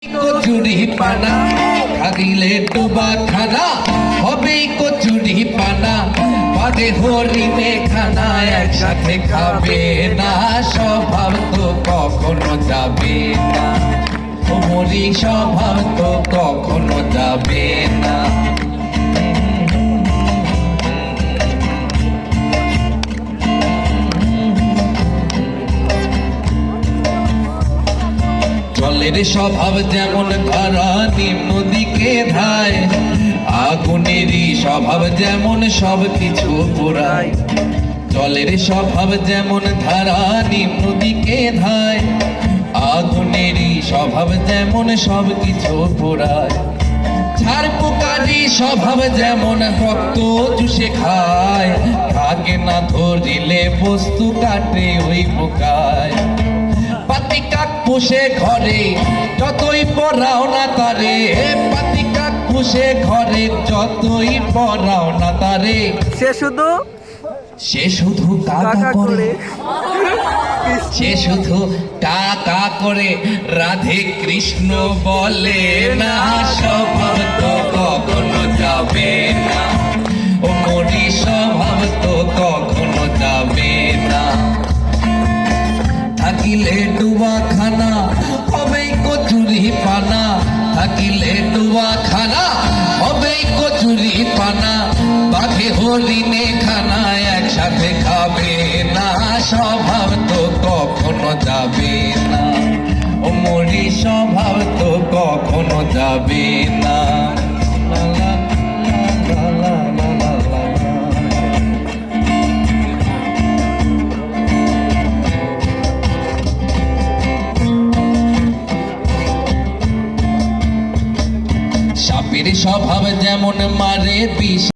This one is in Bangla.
কচুরি পানা খাইলে ডুবা খানা হবে কচুরি পানা বাদে হরিণে খানা একসাথে খাবে না স্বভাব তো কখনো যাবে না মরি স্বভাব তো কখনো যাবে না জলের স্বভাব যেমন ধারা নিম্ন দিকে ধায় আগুনেরই স্বভাব যেমন সব কিছু পোড়ায় জলের স্বভাব যেমন ধারা নিম্ন দিকে ধায় আগুনেরই স্বভাব যেমন সব কিছু পোড়ায় ঝাড় পোকারই স্বভাব যেমন রক্ত চুষে খায় থাকে না ধরিলে বস্তু কাটে ওই পোকায় পাতি কাক পুষে ঘরে যতই পড়াও না তারে পাতি কাক পুষে ঘরে যতই পড়াও না তারে সে শুধু কাকা করে সে শুধু কাকা করে রাধে কৃষ্ণ বলে না স্বভাব তো কখনো যাবে না ও মরি স্বভাব তো কখনো যাবে না থাকিলে ডুবা খানা হবে কচুরি পানা থাকিলে ডুবা খানা হবে কচুরি পানা বাঘে হরিণে খানা একসাথে খাবে না স্বভাব তো কখনো যাবে না ও মরি স্বভাব তো কখনো যাবে না সাপের স্বভাব যেমন মারে বিষ